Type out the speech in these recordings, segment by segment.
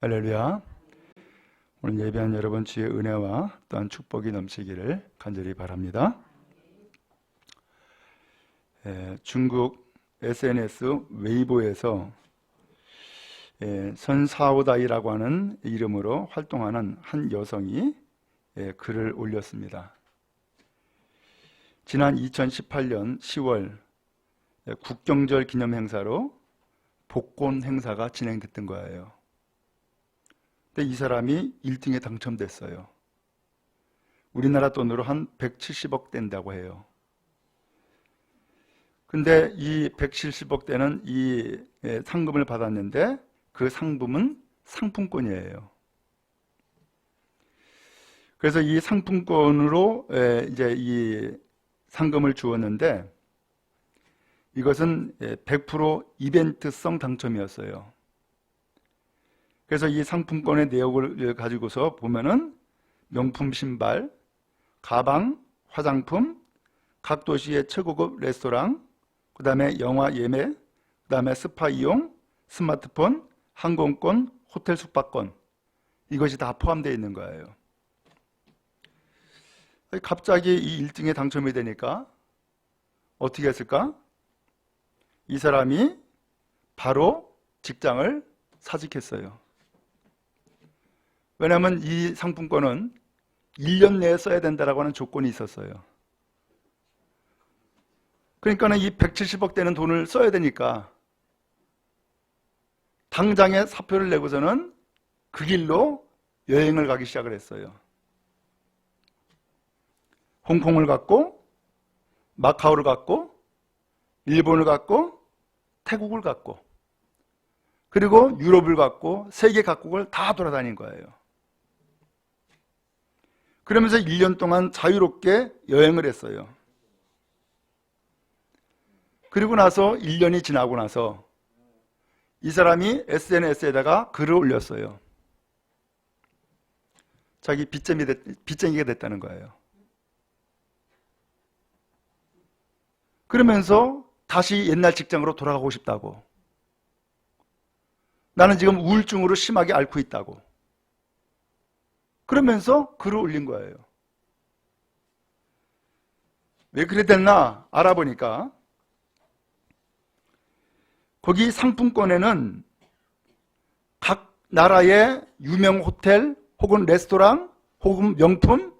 할렐루야. 오늘 예배한 여러분 주의 은혜와 또한 축복이 넘치기를 간절히 바랍니다. 중국 SNS 웨이보에서 선사오다이라고 하는 이름으로 활동하는 한 여성이 글을 올렸습니다. 지난 2018년 10월 국경절 기념 행사로 복권 행사가 진행됐던 거예요. 근데 이 사람이 1등에 당첨됐어요. 우리나라 돈으로 한 170억 된다고 해요. 근데 이 170억 되는 이 상금을 받았는데 그 상품은 상품권이에요. 그래서 이 상품권으로 이제 이 상금을 주었는데 이것은 100% 이벤트성 당첨이었어요. 그래서 이 상품권의 내역을 가지고서 보면은 명품 신발, 가방, 화장품, 각 도시의 최고급 레스토랑, 그 다음에 영화 예매, 그 다음에 스파 이용, 스마트폰, 항공권, 호텔 숙박권, 이것이 다 포함되어 있는 거예요. 갑자기 이 1등에 당첨이 되니까 어떻게 했을까? 이 사람이 바로 직장을 사직했어요. 왜냐하면 이 상품권은 1년 내에 써야 된다라고 하는 조건이 있었어요. 그러니까 이 170억 되는 돈을 써야 되니까 당장에 사표를 내고서는 그 길로 여행을 가기 시작을 했어요. 홍콩을 갔고, 마카오를 갔고, 일본을 갔고, 태국을 갔고, 그리고 유럽을 갔고, 세계 각국을 다 돌아다닌 거예요. 그러면서 1년 동안 자유롭게 여행을 했어요. 그리고 나서 1년이 지나고 나서 이 사람이 SNS에다가 글을 올렸어요. 자기 빚쟁이가 됐다는 거예요. 그러면서 다시 옛날 직장으로 돌아가고 싶다고. 나는 지금 우울증으로 심하게 앓고 있다고. 그러면서 글을 올린 거예요. 왜 그래 됐나 알아보니까 거기 상품권에는 각 나라의 유명 호텔 혹은 레스토랑 혹은 명품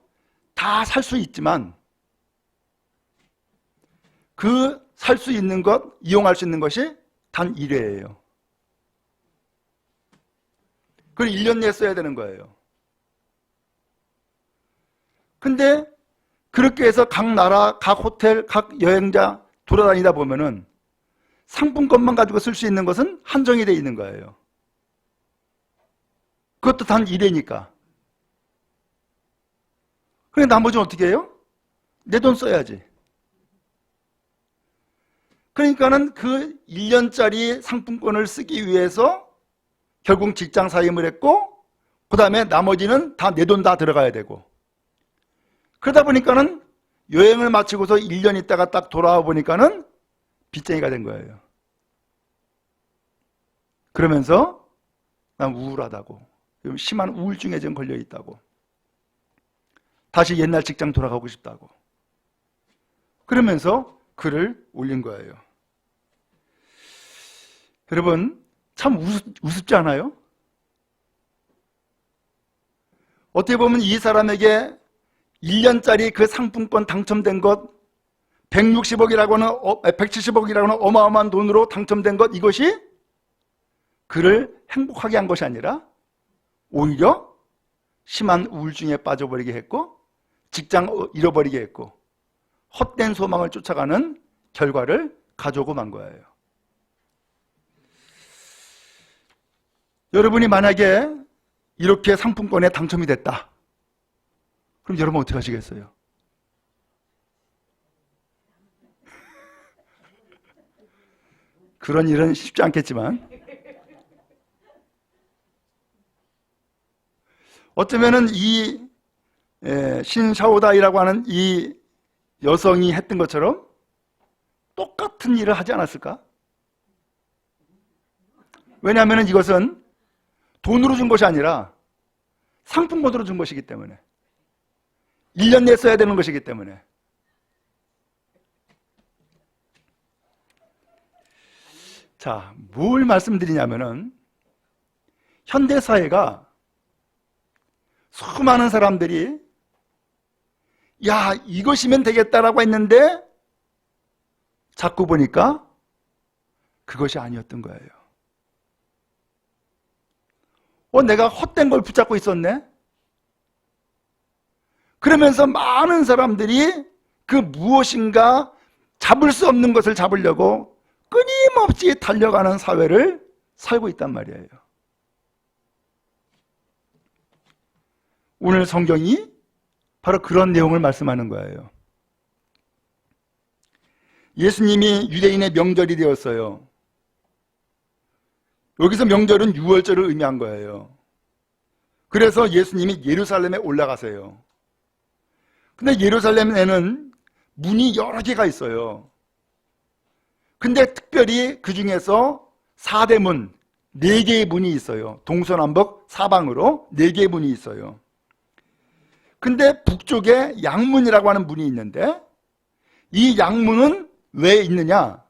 다 살 수 있지만 그 살 수 있는 것, 이용할 수 있는 것이 단 1회예요. 그걸 1년 내에 써야 되는 거예요. 근데 그렇게 해서 각 나라, 각 호텔, 각 여행자 돌아다니다 보면은 상품권만 가지고 쓸 수 있는 것은 한정이 되어 있는 거예요. 그것도 단 1회니까. 그래 나머지는 어떻게 해요? 내 돈 써야지. 그러니까는 그 1년짜리 상품권을 쓰기 위해서 결국 직장 사임을 했고, 그 다음에 나머지는 다 내 돈 다 들어가야 되고, 그러다 보니까는 여행을 마치고서 1년 있다가 딱 돌아와 보니까는 빚쟁이가 된 거예요. 그러면서 난 우울하다고, 심한 우울증에 좀 걸려 있다고, 다시 옛날 직장 돌아가고 싶다고, 그러면서 글을 올린 거예요. 여러분 참 우습지 않아요? 어떻게 보면 이 사람에게 1년짜리 그 상품권 당첨된 것 170억이라고는 어마어마한 돈으로 당첨된 것, 이것이 그를 행복하게 한 것이 아니라 오히려 심한 우울증에 빠져버리게 했고, 직장 잃어버리게 했고, 헛된 소망을 쫓아가는 결과를 가져오고 만 거예요. 여러분이 만약에 이렇게 상품권에 당첨이 됐다, 그럼 여러분 어떻게 하시겠어요? 그런 일은 쉽지 않겠지만 어쩌면은 이 신샤오다이라고 하는 이 여성이 했던 것처럼 똑같은 일을 하지 않았을까? 왜냐하면 이것은 돈으로 준 것이 아니라 상품권으로 준 것이기 때문에, 1년 내에 써야 되는 것이기 때문에. 자, 뭘 말씀드리냐면은 현대사회가 수많은 사람들이 야, 이것이면 되겠다라고 했는데 자꾸 보니까 그것이 아니었던 거예요. 내가 헛된 걸 붙잡고 있었네? 그러면서 많은 사람들이 그 무엇인가 잡을 수 없는 것을 잡으려고 끊임없이 달려가는 사회를 살고 있단 말이에요. 오늘 성경이 바로 그런 내용을 말씀하는 거예요. 예수님이 유대인의 명절이 되었어요. 여기서 명절은 유월절을 의미한 거예요. 그래서 예수님이 예루살렘에 올라가세요. 근데 예루살렘에는 문이 여러 개가 있어요. 근데 특별히 그 중에서 4대 문, 4개의 문이 있어요. 동서남북 사방으로 4개의 문이 있어요. 근데 북쪽에 양문이라고 하는 문이 있는데 이 양문은 왜 있느냐?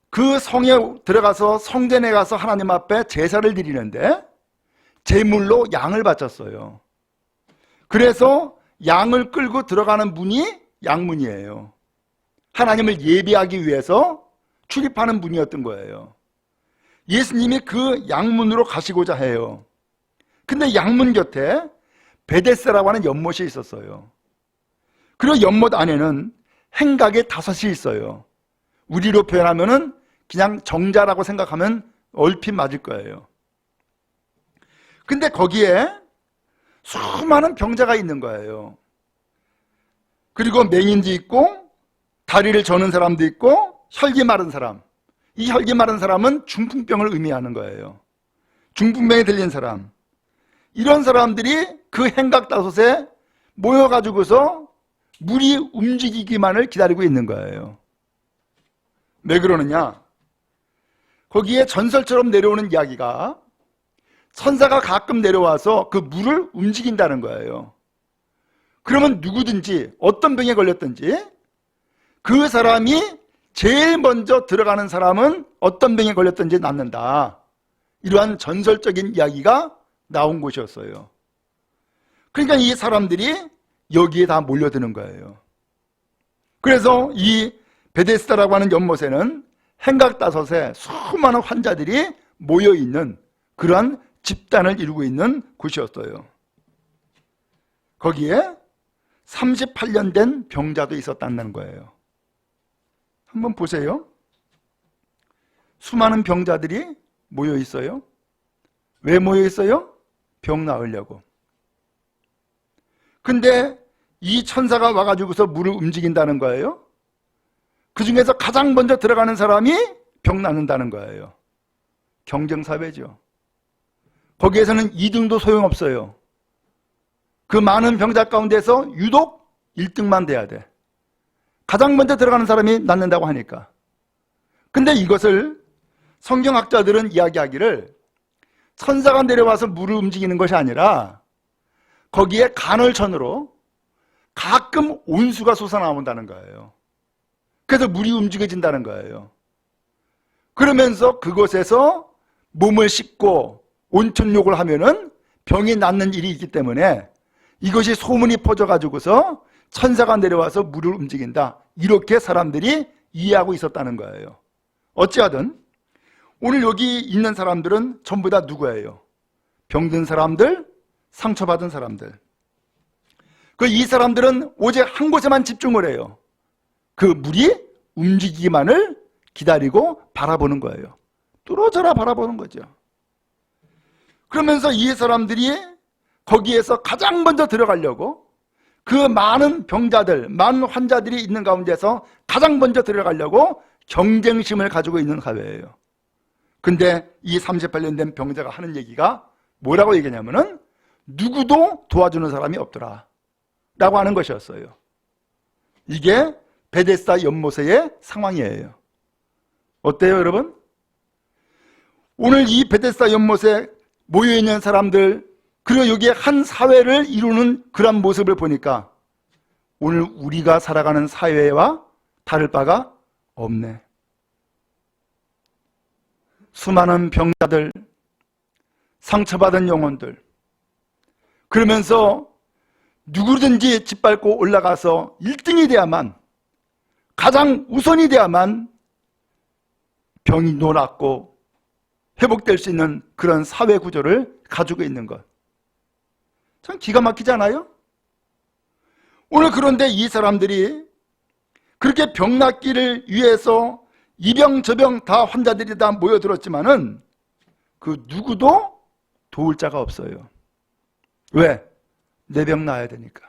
그 성에 들어가서 성전에 가서 하나님 앞에 제사를 드리는데 제물로 양을 바쳤어요. 그래서 양을 끌고 들어가는 문이 양문이에요. 하나님을 예배하기 위해서 출입하는 문이었던 거예요. 예수님이 그 양문으로 가시고자 해요. 근데 양문 곁에 베데스라고 하는 연못이 있었어요. 그리고 연못 안에는 행각이 5이 있어요. 우리로 표현하면은 그냥 정자라고 생각하면 얼핏 맞을 거예요. 근데 거기에 수많은 병자가 있는 거예요. 그리고 맹인도 있고 다리를 저는 사람도 있고 혈기 마른 사람. 이 혈기 마른 사람은 중풍병을 의미하는 거예요. 중풍병에 들린 사람. 이런 사람들이 그 행각 5에 모여가지고서 물이 움직이기만을 기다리고 있는 거예요. 왜 그러느냐? 거기에 전설처럼 내려오는 이야기가 천사가 가끔 내려와서 그 물을 움직인다는 거예요. 그러면 누구든지 어떤 병에 걸렸든지 그 사람이 제일 먼저 들어가는 사람은 어떤 병에 걸렸든지 낫는다. 이러한 전설적인 이야기가 나온 곳이었어요. 그러니까 이 사람들이 여기에 다 몰려드는 거예요. 그래서 이 베데스다라고 하는 연못에는 행각 5에 수많은 환자들이 모여있는 그러한 집단을 이루고 있는 곳이었어요. 거기에 38년 된 병자도 있었다는 거예요. 한번 보세요. 수많은 병자들이 모여 있어요. 왜 모여 있어요? 병 나으려고. 근데 이 천사가 와가지고서 물을 움직인다는 거예요. 그 중에서 가장 먼저 들어가는 사람이 병 낫는다는 거예요. 경쟁사회죠. 거기에서는 2등도 소용없어요. 그 많은 병자 가운데서 유독 1등만 돼야 돼. 가장 먼저 들어가는 사람이 낫는다고 하니까. 근데 이것을 성경학자들은 이야기하기를 천사가 내려와서 물을 움직이는 것이 아니라 거기에 간헐천으로 가끔 온수가 솟아나온다는 거예요. 그래서 물이 움직여진다는 거예요. 그러면서 그곳에서 몸을 씻고 온천욕을 하면은 병이 낫는 일이 있기 때문에 이것이 소문이 퍼져가지고서 천사가 내려와서 물을 움직인다. 이렇게 사람들이 이해하고 있었다는 거예요. 어찌하든 오늘 여기 있는 사람들은 전부 다 누구예요? 병든 사람들, 상처받은 사람들. 이 사람들은 오직 한 곳에만 집중을 해요. 그 물이 움직이기만을 기다리고 바라보는 거예요. 뚫어져라 바라보는 거죠. 그러면서 이 사람들이 거기에서 가장 먼저 들어가려고 그 많은 병자들, 많은 환자들이 있는 가운데서 가장 먼저 들어가려고 경쟁심을 가지고 있는 사회예요. 근데 이 38년 된 병자가 하는 얘기가 뭐라고 얘기하냐면은 누구도 도와주는 사람이 없더라 라고 하는 것이었어요. 이게 베데스다 연못의 상황이에요. 어때요, 여러분? 오늘 이 베데스다 연못에 모여있는 사람들, 그리고 여기에 한 사회를 이루는 그런 모습을 보니까 오늘 우리가 살아가는 사회와 다를 바가 없네. 수많은 병자들, 상처받은 영혼들, 그러면서 누구든지 짓밟고 올라가서 1등이 돼야만, 가장 우선이 돼야만 병이 낫고 회복될 수 있는 그런 사회 구조를 가지고 있는 것. 참 기가 막히지 않아요? 오늘 그런데 이 사람들이 그렇게 병 낫기를 위해서 이병 저병 다 환자들이 다 모여들었지만은 그 누구도 도울 자가 없어요. 왜? 내 병 나아야 되니까.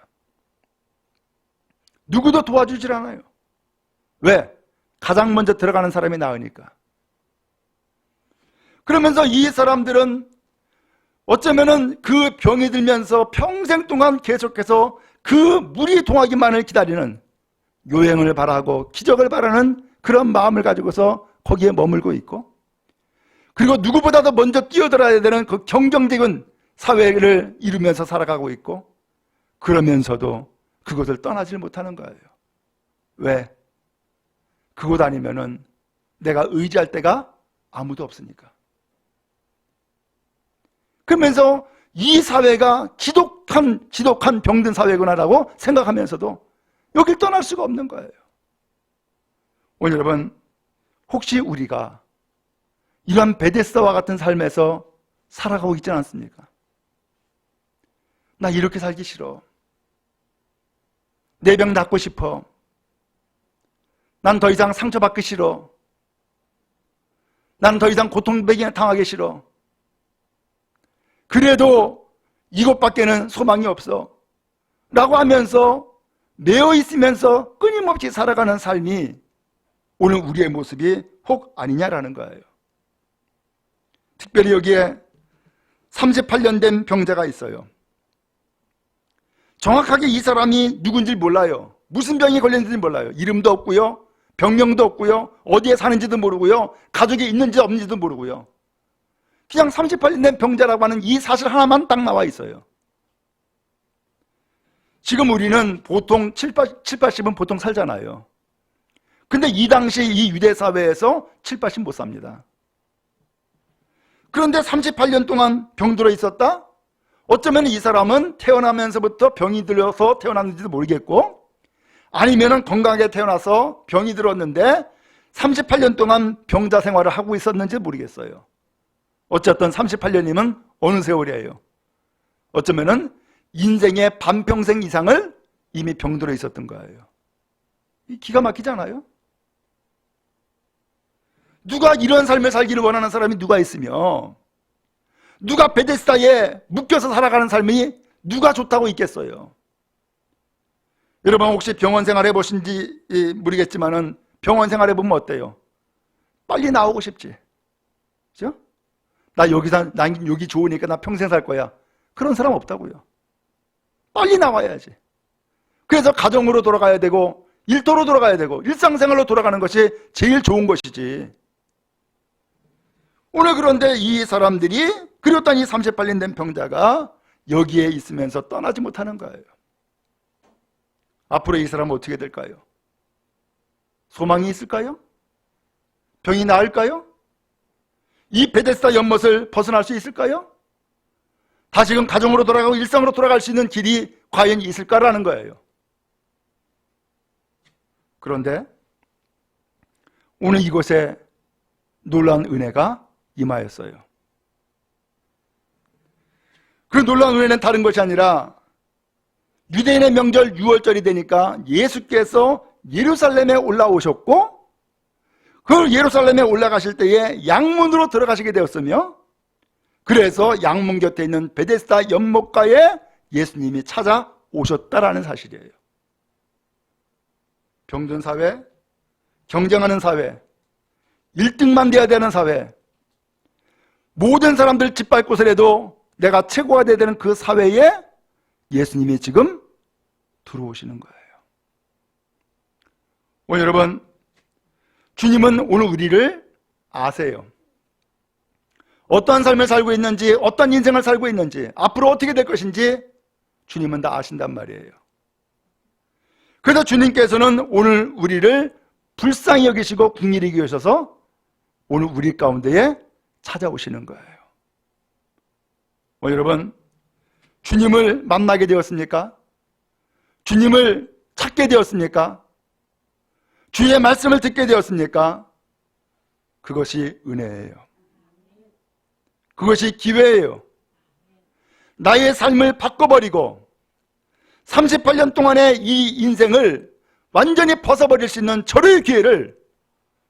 누구도 도와주질 않아요. 왜? 가장 먼저 들어가는 사람이 나으니까. 그러면서 이 사람들은 어쩌면은 그 병이 들면서 평생 동안 계속해서 그 물이 동하기만을 기다리는, 요행을 바라고 기적을 바라는 그런 마음을 가지고서 거기에 머물고 있고, 그리고 누구보다도 먼저 뛰어들어야 되는 그 경쟁적인 사회를 이루면서 살아가고 있고, 그러면서도 그것을 떠나질 못하는 거예요. 왜? 그곳 아니면은 내가 의지할 데가 아무도 없으니까. 그러면서 이 사회가 지독한 병든 사회구나라고 생각하면서도 여길 떠날 수가 없는 거예요. 오늘 여러분, 혹시 우리가 이런 베데스다와 같은 삶에서 살아가고 있지 않습니까? 나 이렇게 살기 싫어. 내 병 낫고 싶어. 난 더 이상 상처받기 싫어. 난 더 이상 고통당하기 싫어. 그래도 이것밖에는 소망이 없어 라고 하면서 매여 있으면서 끊임없이 살아가는 삶이 오늘 우리의 모습이 혹 아니냐라는 거예요. 특별히 여기에 38년 된 병자가 있어요. 정확하게 이 사람이 누군지 몰라요. 무슨 병이 걸렸는지 몰라요. 이름도 없고요, 병명도 없고요, 어디에 사는지도 모르고요, 가족이 있는지 없는지도 모르고요. 그냥 38년 된 병자라고 하는 이 사실 하나만 딱 나와 있어요. 지금 우리는 보통 80은 보통 살잖아요. 근데 이 당시 이 유대 사회에서 80 못 삽니다. 그런데 38년 동안 병들어 있었다? 어쩌면 이 사람은 태어나면서부터 병이 들어서 태어났는지도 모르겠고, 아니면 건강하게 태어나서 병이 들었는데 38년 동안 병자 생활을 하고 있었는지 모르겠어요. 어쨌든 38년이면 어느 세월이에요? 어쩌면은 인생의 반평생 이상을 이미 병들어 있었던 거예요. 기가 막히지 않아요? 누가 이런 삶을 살기를 원하는 사람이 누가 있으며, 누가 베데스다에 묶여서 살아가는 삶이 누가 좋다고 있겠어요? 여러분 혹시 병원 생활 해보신지 모르겠지만은 병원 생활 해보면 어때요? 빨리 나오고 싶지, 그죠? 난 여기 좋으니까 나 평생 살 거야. 그런 사람 없다고요. 빨리 나와야지. 그래서 가정으로 돌아가야 되고, 일터로 돌아가야 되고, 일상생활로 돌아가는 것이 제일 좋은 것이지. 오늘 그런데 이 사람들이, 그리고 이 38년 된 병자가 여기에 있으면서 떠나지 못하는 거예요. 앞으로 이 사람은 어떻게 될까요? 소망이 있을까요? 병이 나을까요? 이 베데스다 연못을 벗어날 수 있을까요? 다시금 가정으로 돌아가고 일상으로 돌아갈 수 있는 길이 과연 있을까라는 거예요. 그런데 오늘 이곳에 놀라운 은혜가 임하였어요. 그 놀라운 은혜는 다른 것이 아니라 유대인의 명절 6월절이 되니까 예수께서 예루살렘에 올라오셨고, 그 예루살렘에 올라가실 때에 양문으로 들어가시게 되었으며, 그래서 양문 곁에 있는 베데스다 연못가에 예수님이 찾아오셨다라는 사실이에요. 병든 사회, 경쟁하는 사회, 1등만 돼야 되는 사회, 모든 사람들 짓밟고서라도 내가 최고가 되야 되는 그 사회에 예수님이 지금 들어오시는 거예요. 오늘 여러분, 주님은 오늘 우리를 아세요. 어떠한 삶을 살고 있는지, 어떤 인생을 살고 있는지, 앞으로 어떻게 될 것인지 주님은 다 아신단 말이에요. 그래서 주님께서는 오늘 우리를 불쌍히 여기시고 긍휼히 여기셔서 오늘 우리 가운데에 찾아오시는 거예요. 여러분, 주님을 만나게 되었습니까? 주님을 찾게 되었습니까? 주의 말씀을 듣게 되었습니까? 그것이 은혜예요. 그것이 기회예요. 나의 삶을 바꿔버리고 38년 동안의 이 인생을 완전히 벗어버릴 수 있는 절호의 기회를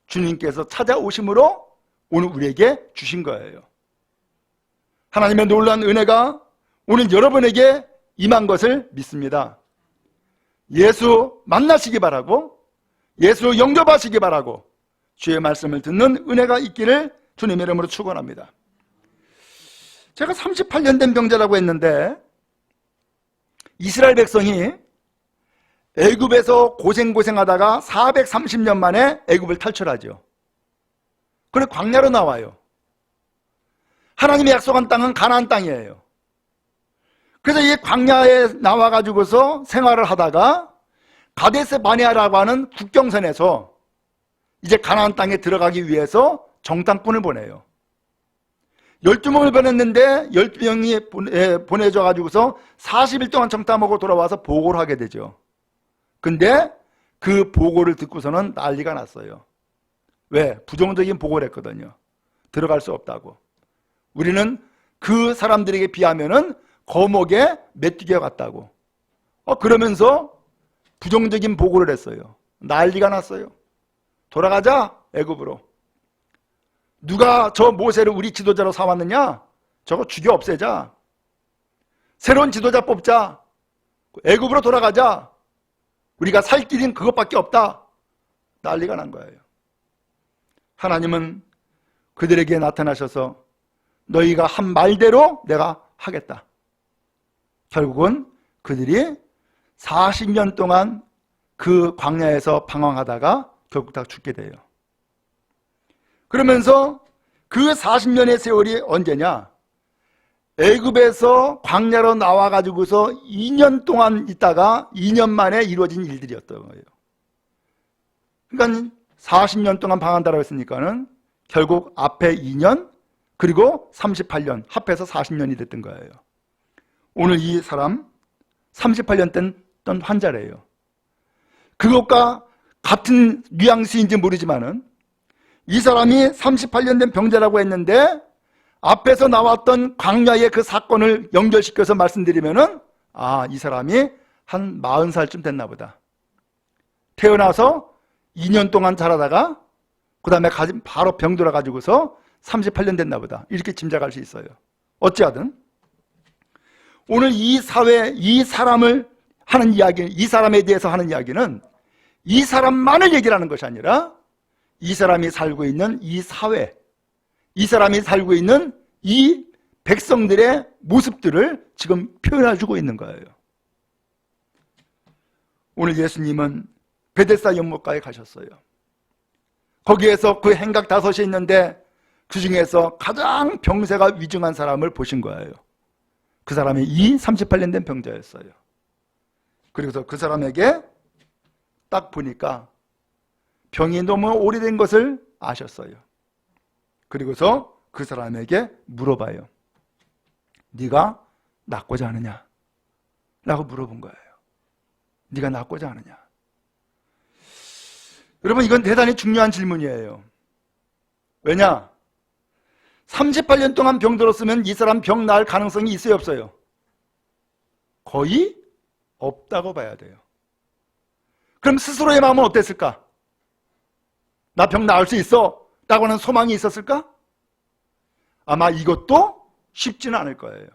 주님께서 찾아오심으로 오늘 우리에게 주신 거예요. 하나님의 놀라운 은혜가 오늘 여러분에게 임한 것을 믿습니다. 예수 만나시기 바라고, 예수 영접하시기 바라고, 주의 말씀을 듣는 은혜가 있기를 주님의 이름으로 축원합니다. 제가 38년 된 병자라고 했는데, 이스라엘 백성이 애굽에서 고생하다가 430년 만에 애굽을 탈출하죠. 그래 광야로 나와요. 하나님의 약속한 땅은 가나안 땅이에요. 그래서 이 광야에 나와가지고서 생활을 하다가 가데스 바네아라고 하는 국경선에서 이제 가나안 땅에 들어가기 위해서 정탐꾼을 보내요. 12명을 보냈는데 12명이 보내줘가지고서 40일 동안 정탐하고 돌아와서 보고를 하게 되죠. 근데 그 보고를 듣고서는 난리가 났어요. 왜? 부정적인 보고를 했거든요. 들어갈 수 없다고. 우리는 그 사람들에게 비하면은 거목에 메뚜기와 같다고. 그러면서 부정적인 보고를 했어요. 난리가 났어요. 돌아가자, 애굽으로. 누가 저 모세를 우리 지도자로 삼았느냐? 저거 죽여 없애자. 새로운 지도자 뽑자. 애굽으로 돌아가자. 우리가 살 길은 그것밖에 없다. 난리가 난 거예요. 하나님은 그들에게 나타나셔서 너희가 한 말대로 내가 하겠다. 결국은 그들이 40년 동안 그 광야에서 방황하다가 결국 다 죽게 돼요. 그러면서 그 40년의 세월이 언제냐? 애굽에서 광야로 나와가지고서 2년 동안 있다가 2년 만에 이루어진 일들이었던 거예요. 그러니까 40년 동안 방황한다고 했으니까는 결국 앞에 2년 그리고 38년 합해서 40년이 됐던 거예요. 오늘 이 사람 38년 된 환자래요. 그것과 같은 뉘앙스인지 모르지만은 이 사람이 38년 된 병자라고 했는데 앞에서 나왔던 광야의 그 사건을 연결시켜서 말씀드리면은 이 사람이 한 40살쯤 됐나 보다. 태어나서 2년 동안 자라다가 그 다음에 바로 병들어 가지고서 38년 됐나 보다. 이렇게 짐작할 수 있어요. 어찌하든 오늘 이 사회, 이 사람을 하는 이야기, 이 사람에 대해서 하는 이야기는 이 사람만을 얘기를 하는 것이 아니라 이 사람이 살고 있는 이 사회, 이 사람이 살고 있는 이 백성들의 모습들을 지금 표현해주고 있는 거예요. 오늘 예수님은 베데스다 연못가에 가셨어요. 거기에서 그 행각 5이 있는데 그 중에서 가장 병세가 위중한 사람을 보신 거예요. 그 사람이 이 38년 된 병자였어요. 그리고서 그 사람에게 딱 보니까 병이 너무 오래된 것을 아셨어요. 그리고서 그 사람에게 물어봐요. 네가 낫고자 하느냐? 라고 물어본 거예요. 네가 낫고자 하느냐? 여러분, 이건 대단히 중요한 질문이에요. 왜냐? 38년 동안 병들었으면 이 사람 병 나을 가능성이 있어요, 없어요? 거의 없다고 봐야 돼요. 그럼 스스로의 마음은 어땠을까? 나 병 나을 수 있어 라고 하는 소망이 있었을까? 아마 이것도 쉽지는 않을 거예요.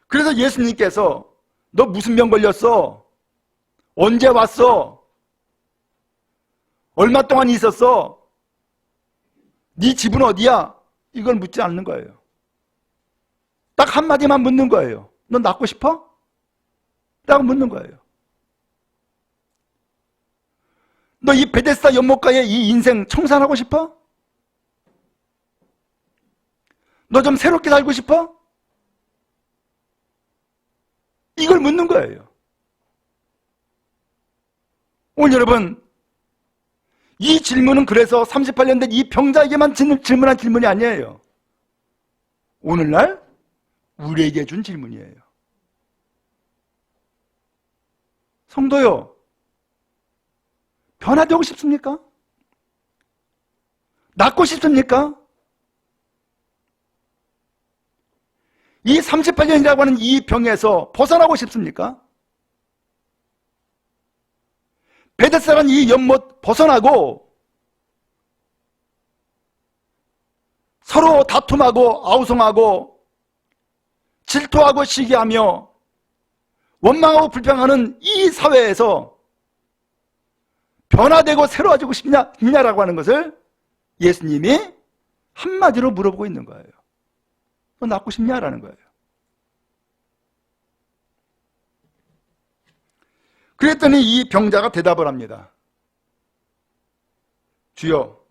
그래서 예수님께서 너 무슨 병 걸렸어? 언제 왔어? 얼마 동안 있었어? 네 집은 어디야? 이걸 묻지 않는 거예요. 딱 한마디만 묻는 거예요. 너 낳고 싶어? 라고 묻는 거예요. 너 이 베데스다 연못가에 이 인생 청산하고 싶어? 너 좀 새롭게 살고 싶어? 이걸 묻는 거예요. 오늘 여러분, 이 질문은 그래서 38년 된 이 병자에게만 질문한 질문이 아니에요. 오늘날 우리에게 준 질문이에요. 성도요, 변화되고 싶습니까? 낫고 싶습니까? 이 38년이라고 하는 이 병에서 벗어나고 싶습니까? 베데스다라는 이 연못 벗어나고 서로 다툼하고 아우성하고 질투하고 시기하며 원망하고 불평하는 이 사회에서 변화되고 새로워지고 싶냐라고 하는 것을 예수님이 한마디로 물어보고 있는 거예요. 너 낫고 싶냐라는 거예요. 그랬더니 이 병자가 대답을 합니다. 주여,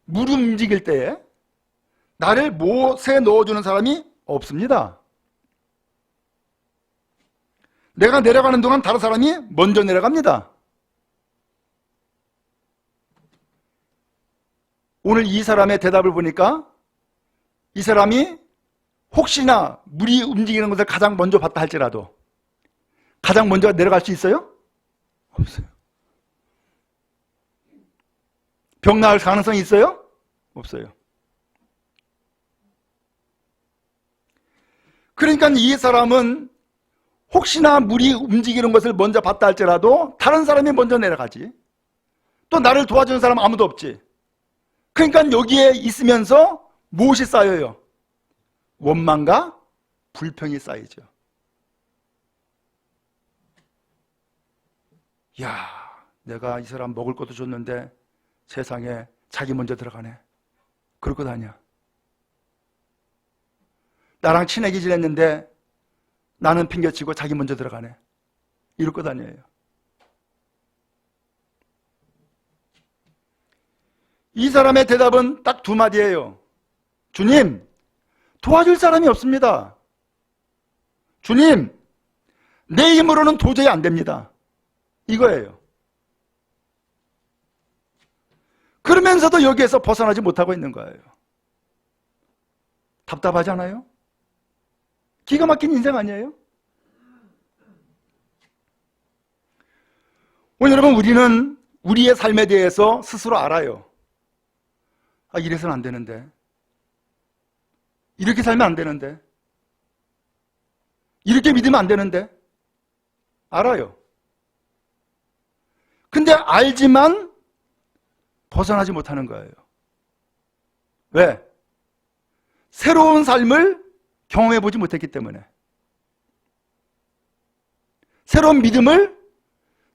물을 움직일 때에 나를 못에 넣어주는 사람이 없습니다. 내가 내려가는 동안 다른 사람이 먼저 내려갑니다. 오늘 이 사람의 대답을 보니까 이 사람이 혹시나 물이 움직이는 것을 가장 먼저 봤다 할지라도 가장 먼저 내려갈 수 있어요? 없어요. 병 나을 가능성이 있어요? 없어요. 그러니까 이 사람은 혹시나 물이 움직이는 것을 먼저 봤다 할지라도 다른 사람이 먼저 내려가지. 또 나를 도와주는 사람 아무도 없지. 그러니까 여기에 있으면서 무엇이 쌓여요? 원망과 불평이 쌓이죠. 야, 내가 이 사람 먹을 것도 줬는데 세상에 자기 먼저 들어가네. 그럴 것 아니야. 나랑 친하게 지냈는데 나는 핑계치고 자기 먼저 들어가네. 이럴 것 아니에요. 이 사람의 대답은 딱 두 마디예요. 주님, 도와줄 사람이 없습니다. 주님, 내 힘으로는 도저히 안 됩니다. 이거예요. 그러면서도 여기에서 벗어나지 못하고 있는 거예요. 답답하잖아요? 기가 막힌 인생 아니에요? 오늘 여러분, 우리는 우리의 삶에 대해서 스스로 알아요. 아, 이래서는 안 되는데. 이렇게 살면 안 되는데. 이렇게 믿으면 안 되는데. 알아요. 근데 알지만 벗어나지 못하는 거예요. 왜? 새로운 삶을 경험해보지 못했기 때문에. 새로운 믿음을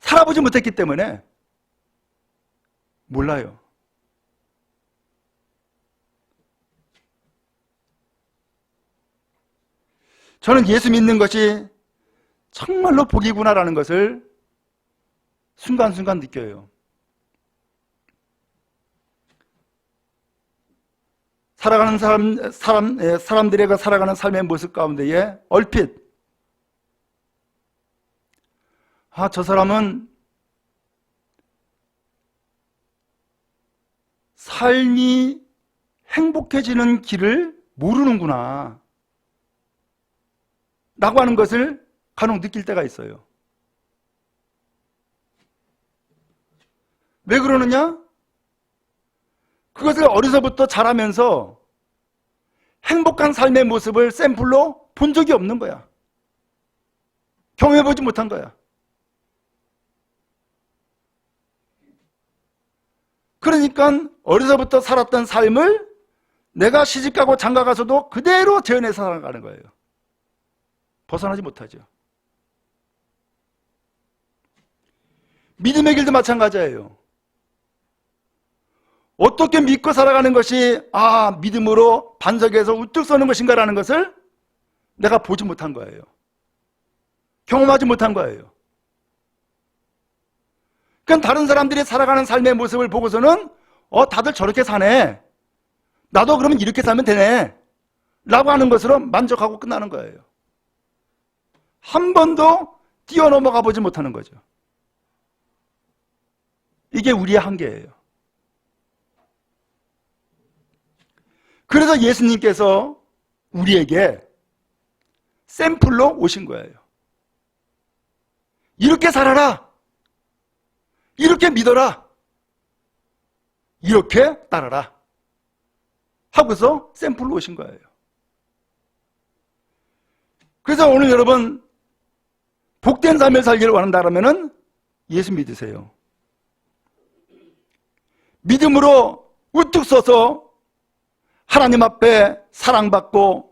살아보지 못했기 때문에 몰라요. 저는 예수 믿는 것이 정말로 복이구나라는 것을 순간순간 느껴요. 살아가는 사람들의 살아가는 삶의 모습 가운데에 얼핏, 아, 저 사람은 삶이 행복해지는 길을 모르는구나 라고 하는 것을 간혹 느낄 때가 있어요. 왜 그러느냐? 그것을 어려서부터 자라면서 행복한 삶의 모습을 샘플로 본 적이 없는 거야. 경험해보지 못한 거야. 그러니까 어려서부터 살았던 삶을 내가 시집가고 장가가서도 그대로 재현해서 살아가는 거예요. 벗어나지 못하죠. 믿음의 길도 마찬가지예요. 어떻게 믿고 살아가는 것이 믿음으로 반석에서 우뚝 서는 것인가라는 것을 내가 보지 못한 거예요. 경험하지 못한 거예요. 그러니까 다른 사람들이 살아가는 삶의 모습을 보고서는 다들 저렇게 사네. 나도 그러면 이렇게 살면 되네. 라고 하는 것으로 만족하고 끝나는 거예요. 한 번도 뛰어넘어가 보지 못하는 거죠. 이게 우리의 한계예요. 그래서 예수님께서 우리에게 샘플로 오신 거예요. 이렇게 살아라. 이렇게 믿어라. 이렇게 따라라. 하고서 샘플로 오신 거예요. 그래서 오늘 여러분 복된 삶을 살기를 원한다면 예수 믿으세요. 믿음으로 우뚝 서서 하나님 앞에 사랑받고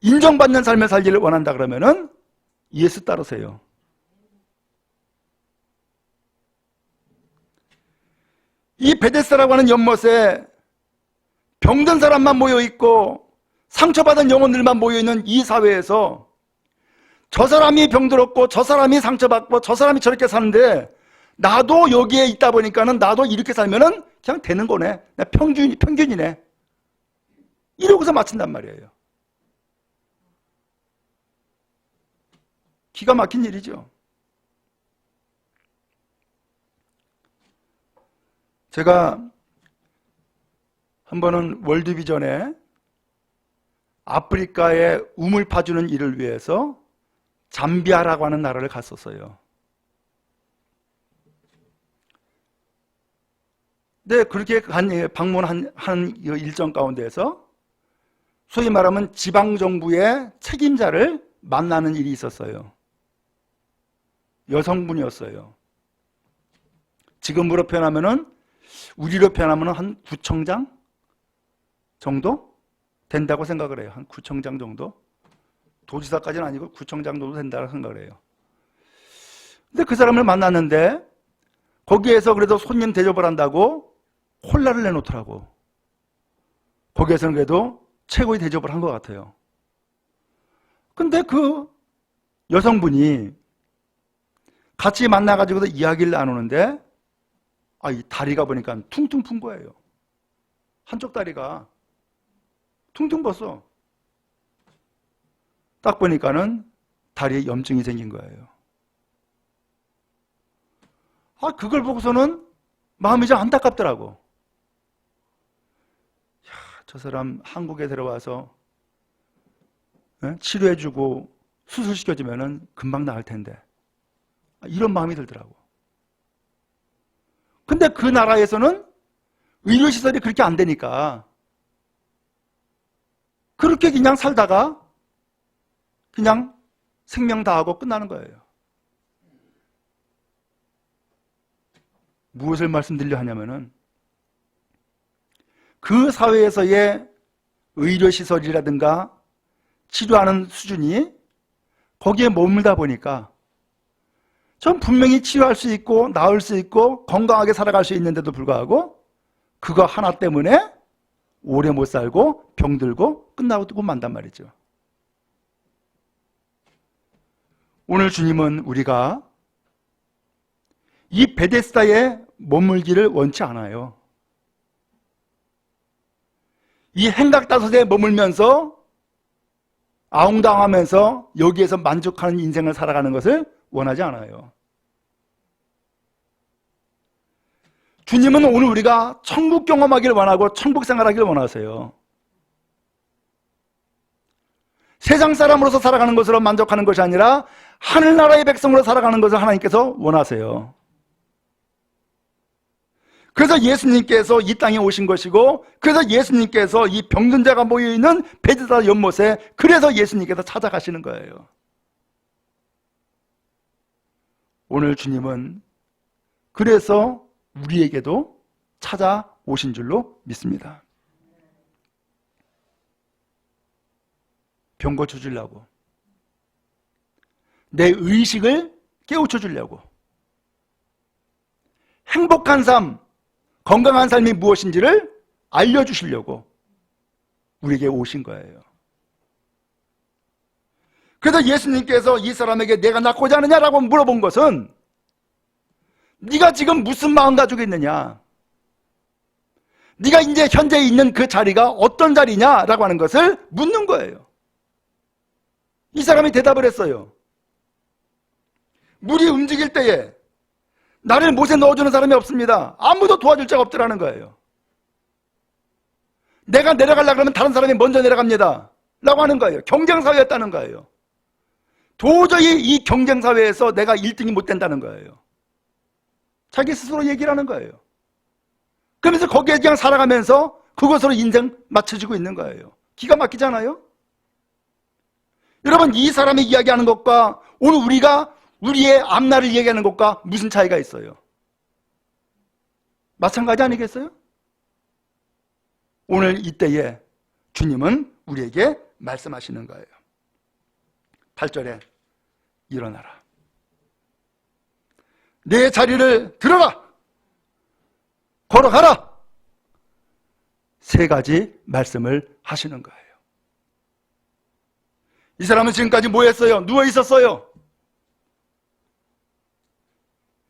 인정받는 삶을 살기를 원한다 그러면 예수 따르세요. 이 베데스다라고 하는 연못에 병든 사람만 모여있고 상처받은 영혼들만 모여있는 이 사회에서 저 사람이 병들었고 저 사람이 상처받고 저 사람이 저렇게 사는데 나도 여기에 있다 보니까는 나도 이렇게 살면은 그냥 되는 거네. 나 평균이네. 이러고서 마친단 말이에요. 기가 막힌 일이죠. 제가 한 번은 월드비전에 아프리카에 우물 파주는 일을 위해서 잠비아라고 하는 나라를 갔었어요. 네, 그렇게 방문한 일정 가운데에서 소위 말하면 지방정부의 책임자를 만나는 일이 있었어요. 여성분이었어요. 지금으로 표현하면은, 우리로 표현하면은 한 구청장 정도 된다고 생각을 해요. 한 구청장 정도? 도지사까지는 아니고 구청장 정도 된다고 생각을 해요. 근데 그 사람을 만났는데 거기에서 그래도 손님 대접을 한다고 콜라를 내놓더라고. 거기에서는 그래도 최고의 대접을 한 것 같아요. 근데 그 여성분이 같이 만나가지고도 이야기를 나누는데 이 다리가 보니까 퉁퉁 푼 거예요. 한쪽 다리가 퉁퉁 붓어. 딱 보니까는 다리에 염증이 생긴 거예요. 그걸 보고서는 마음이 좀 안타깝더라고. 저 사람 한국에 들어와서 치료해주고 수술시켜주면은 금방 나을 텐데. 이런 마음이 들더라고. 근데 그 나라에서는 의료시설이 그렇게 안 되니까 그렇게 그냥 살다가 그냥 생명 다하고 끝나는 거예요. 무엇을 말씀드리려 하냐면은 그 사회에서의 의료시설이라든가 치료하는 수준이 거기에 머물다 보니까 전 분명히 치료할 수 있고 나을 수 있고 건강하게 살아갈 수 있는데도 불구하고 그거 하나 때문에 오래 못 살고 병들고 끝나고 만단 말이죠. 오늘 주님은 우리가 이 베데스다에 머물기를 원치 않아요. 이 행각다섯에 머물면서 아웅다웅하면서 여기에서 만족하는 인생을 살아가는 것을 원하지 않아요. 주님은 오늘 우리가 천국 경험하기를 원하고 천국 생활하기를 원하세요. 세상 사람으로서 살아가는 것으로 만족하는 것이 아니라 하늘나라의 백성으로 살아가는 것을 하나님께서 원하세요. 그래서 예수님께서 이 땅에 오신 것이고, 그래서 예수님께서 이 병든 자가 모여있는 베데스다 연못에, 그래서 예수님께서 찾아가시는 거예요. 오늘 주님은 그래서 우리에게도 찾아오신 줄로 믿습니다. 병 고쳐주려고, 내 의식을 깨우쳐주려고, 행복한 삶, 건강한 삶이 무엇인지를 알려주시려고 우리에게 오신 거예요. 그래서 예수님께서 이 사람에게 내가 낫고자 하느냐라고 물어본 것은 네가 지금 무슨 마음 가지고 있느냐, 네가 이제 현재 있는 그 자리가 어떤 자리냐라고 하는 것을 묻는 거예요. 이 사람이 대답을 했어요. 물이 움직일 때에 나를 못에 넣어주는 사람이 없습니다. 아무도 도와줄 자가 없더라는 거예요. 내가 내려가려고 하면 다른 사람이 먼저 내려갑니다 라고 하는 거예요. 경쟁사회였다는 거예요. 도저히 이 경쟁사회에서 내가 1등이 못 된다는 거예요. 자기 스스로 얘기를 하는 거예요. 그러면서 거기에 그냥 살아가면서 그것으로 인생 맞춰지고 있는 거예요. 기가 막히잖아요. 여러분, 이 사람이 이야기하는 것과 오늘 우리가 우리의 앞날을 얘기하는 것과 무슨 차이가 있어요? 마찬가지 아니겠어요? 오늘 이때에 주님은 우리에게 말씀하시는 거예요. 8절에 일어나라, 내 자리를 들어라, 걸어가라, 세 가지 말씀을 하시는 거예요. 이 사람은 지금까지 뭐 했어요? 누워 있었어요.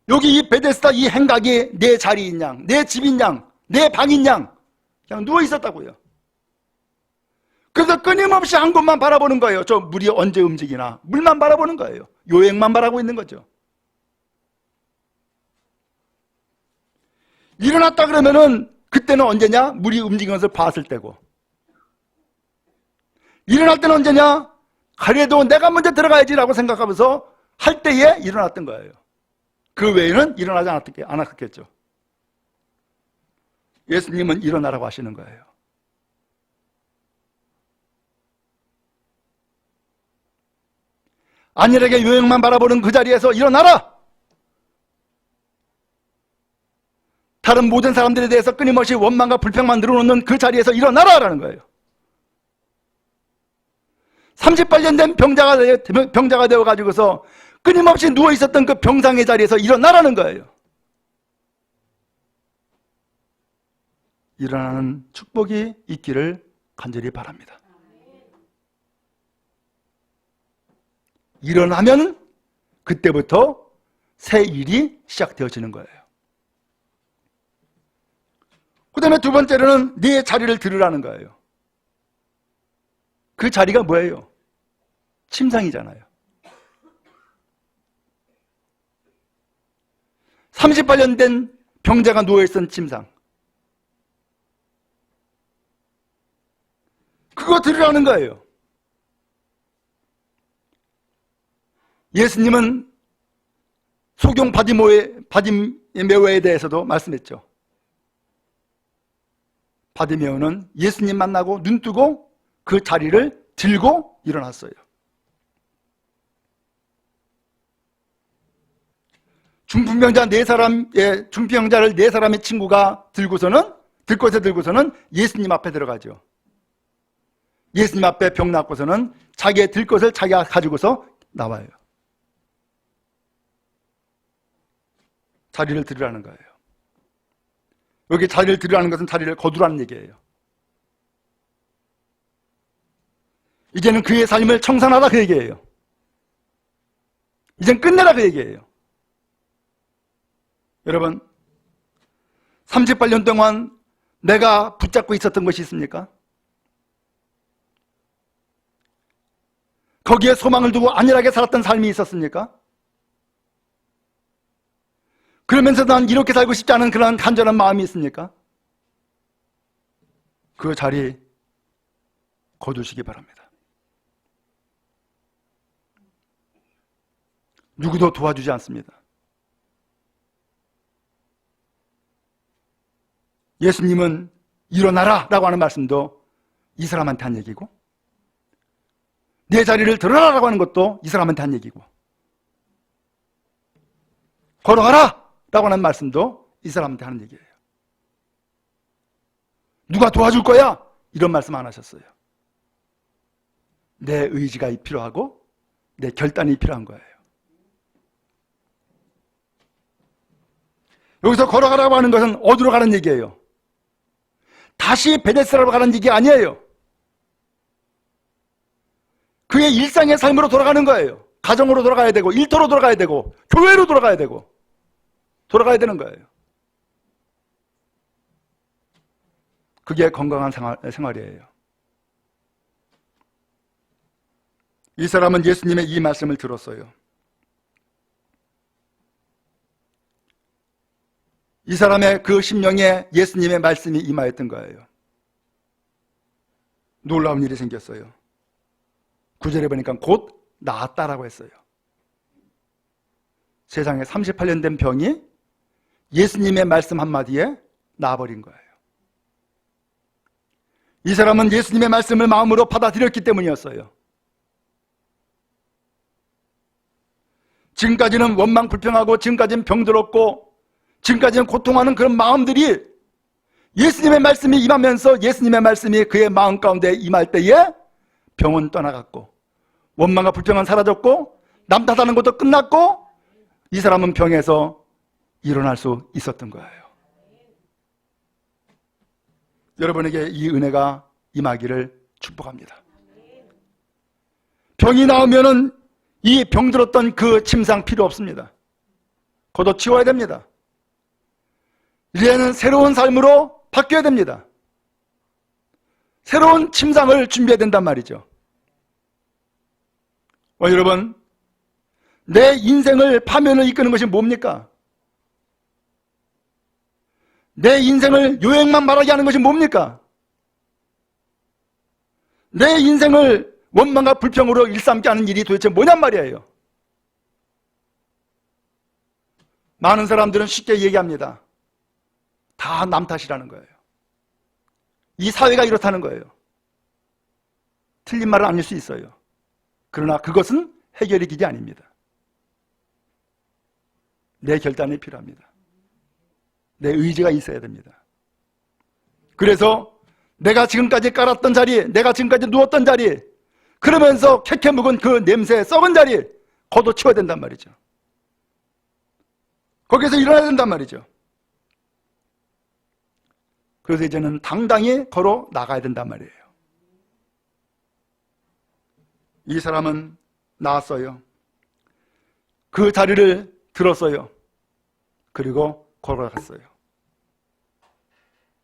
여기 이 베데스다 이 행각이 내 자리인 양, 내 집인 양, 내 방인 양 그냥 누워 있었다고요. 그래서 끊임없이 한 곳만 바라보는 거예요. 저 물이 언제 움직이나 물만 바라보는 거예요. 요행만 바라고 있는 거죠. 일어났다 그러면은 그때는 언제냐? 물이 움직이는 것을 봤을 때고, 일어날 때는 언제냐? 그래도 내가 먼저 들어가야지라고 생각하면서 할 때에 일어났던 거예요. 그 외에는 일어나지 않았겠죠. 예수님은 일어나라고 하시는 거예요. 안일하게 요행만 바라보는 그 자리에서 일어나라! 다른 모든 사람들에 대해서 끊임없이 원망과 불평만 늘어놓는 그 자리에서 일어나라! 라는 거예요. 38년 된 병자가 되어가지고서 끊임없이 누워있었던 그 병상의 자리에서 일어나라는 거예요. 일어나는 축복이 있기를 간절히 바랍니다. 일어나면 그때부터 새 일이 시작되어지는 거예요. 그 다음에 두 번째로는 네 자리를 들으라는 거예요. 그 자리가 뭐예요? 침상이잖아요. 38년 된 병자가 누워있던 침상, 그거 들으라는 거예요. 예수님은 소경 바디메오에 대해서도 말씀했죠. 바디메오는 예수님 만나고 눈뜨고 그 자리를 들고 일어났어요. 중풍병자 4사람의 중풍병자를 4사람의 친구가 들고서는 예수님 앞에 들어가죠. 예수님 앞에 병 낫고서는 자기의 들 것을 자기가 가지고서 나와요. 자리를 들으라는 거예요. 여기 자리를 들으라는 것은 자리를 거두라는 얘기예요. 이제는 그의 삶을 청산하라 그 얘기예요. 이젠 끝내라 그 얘기예요. 여러분, 38년 동안 내가 붙잡고 있었던 것이 있습니까? 거기에 소망을 두고 안일하게 살았던 삶이 있었습니까? 그러면서 난 이렇게 살고 싶지 않은 그런 간절한 마음이 있습니까? 그 자리 거두시기 바랍니다. 누구도 도와주지 않습니다. 예수님은 일어나라 라고 하는 말씀도 이 사람한테 한 얘기고, 내 자리를 들어라 라고 하는 것도 이 사람한테 한 얘기고, 걸어가라 라고 하는 말씀도 이 사람한테 하는 얘기예요. 누가 도와줄 거야? 이런 말씀 안 하셨어요. 내 의지가 필요하고 내 결단이 필요한 거예요. 여기서 걸어가라고 하는 것은 어디로 가는 얘기예요? 다시 베데스다로 가는 얘기 아니에요. 그의 일상의 삶으로 돌아가는 거예요. 가정으로 돌아가야 되고, 일터로 돌아가야 되고, 교회로 돌아가야 되고, 돌아가야 되는 거예요. 그게 건강한 생활이에요. 이 사람은 예수님의 이 말씀을 들었어요. 이 사람의 그 심령에 예수님의 말씀이 임하였던 거예요. 놀라운 일이 생겼어요. 9절에 보니까 곧 나았다라고 했어요. 세상에 38년 된 병이 예수님의 말씀 한마디에 나아버린 거예요. 이 사람은 예수님의 말씀을 마음으로 받아들였기 때문이었어요. 지금까지는 원망 불평하고, 지금까지는 병들었고, 지금까지는 고통하는 그런 마음들이 예수님의 말씀이 임하면서 예수님의 말씀이 그의 마음 가운데 임할 때에 병은 떠나갔고, 원망과 불평은 사라졌고, 남 탓하는 것도 끝났고, 이 사람은 병에서 일어날 수 있었던 거예요. 여러분에게 이 은혜가 임하기를 축복합니다. 병이 나오면은 이 병들었던 그 침상 필요 없습니다. 걷어 치워야 됩니다. 이제는 새로운 삶으로 바뀌어야 됩니다. 새로운 침상을 준비해야 된단 말이죠. 여러분, 내 인생을 파면을 이끄는 것이 뭡니까? 내 인생을 요행만 말하게 하는 것이 뭡니까? 내 인생을 원망과 불평으로 일삼게 하는 일이 도대체 뭐냔 말이에요. 많은 사람들은 쉽게 얘기합니다. 다 남 탓이라는 거예요. 이 사회가 이렇다는 거예요. 틀린 말은 아닐 수 있어요. 그러나 그것은 해결의 길이 아닙니다. 내 결단이 필요합니다. 내 의지가 있어야 됩니다. 그래서 내가 지금까지 깔았던 자리, 내가 지금까지 누웠던 자리, 그러면서 캐캐 묵은 그 냄새, 썩은 자리 걷어치워야 된단 말이죠. 거기서 일어나야 된단 말이죠. 그래서 이제는 당당히 걸어 나가야 된단 말이에요. 이 사람은 나왔어요. 그 자리를 들었어요. 그리고 걸어갔어요.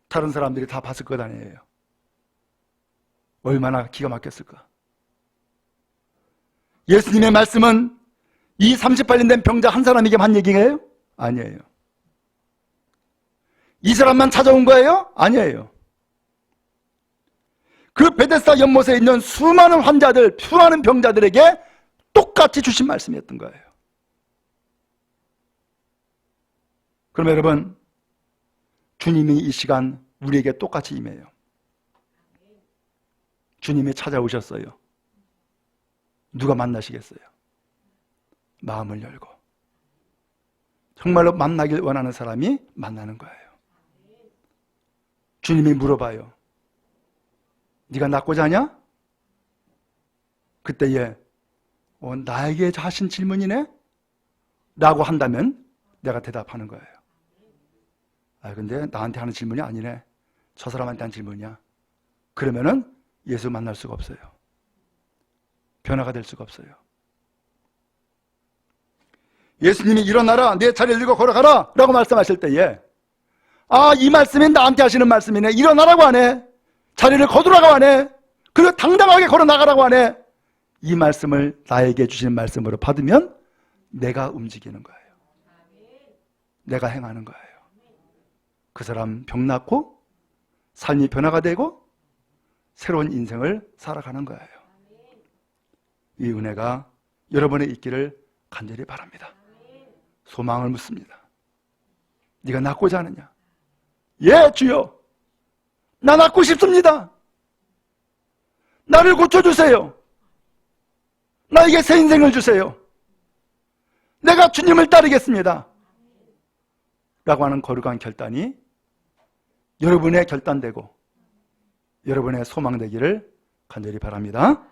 다른 사람들이 다 봤을 것 아니에요. 얼마나 기가 막혔을까. 예수님의 말씀은 이 38년 된 병자 한 사람에게만 한 얘기예요? 아니에요. 이 사람만 찾아온 거예요? 아니에요. 그 베데스다 연못에 있는 수많은 환자들, 수많은 병자들에게 똑같이 주신 말씀이었던 거예요. 그럼 여러분, 주님이 이 시간 우리에게 똑같이 임해요. 주님이 찾아오셨어요. 누가 만나시겠어요? 마음을 열고 정말로 만나길 원하는 사람이 만나는 거예요. 주님이 물어봐요. 네가 낫고자 하냐? 그때에 나에게 하신 질문이네? 라고 한다면 내가 대답하는 거예요. 근데 나한테 하는 질문이 아니네. 저 사람한테 한 질문이야. 그러면은 예수 만날 수가 없어요. 변화가 될 수가 없어요. 예수님이 일어나라, 내 자리를 들고 걸어가라 라고 말씀하실 때에 이 말씀이 나한테 하시는 말씀이네. 일어나라고 하네. 자리를 거두라고 하네. 그리고 당당하게 걸어 나가라고 하네. 이 말씀을 나에게 주시는 말씀으로 받으면 내가 움직이는 거예요. 내가 행하는 거예요. 그 사람 병 낫고 삶이 변화가 되고 새로운 인생을 살아가는 거예요. 이 은혜가 여러분의 있기를 간절히 바랍니다. 소망을 묻습니다. 네가 낫고자 하느냐? 예, 주여. 나 낫고 싶습니다. 나를 고쳐주세요. 나에게 새 인생을 주세요. 내가 주님을 따르겠습니다. 라고 하는 거룩한 결단이 여러분의 결단되고 여러분의 소망되기를 간절히 바랍니다.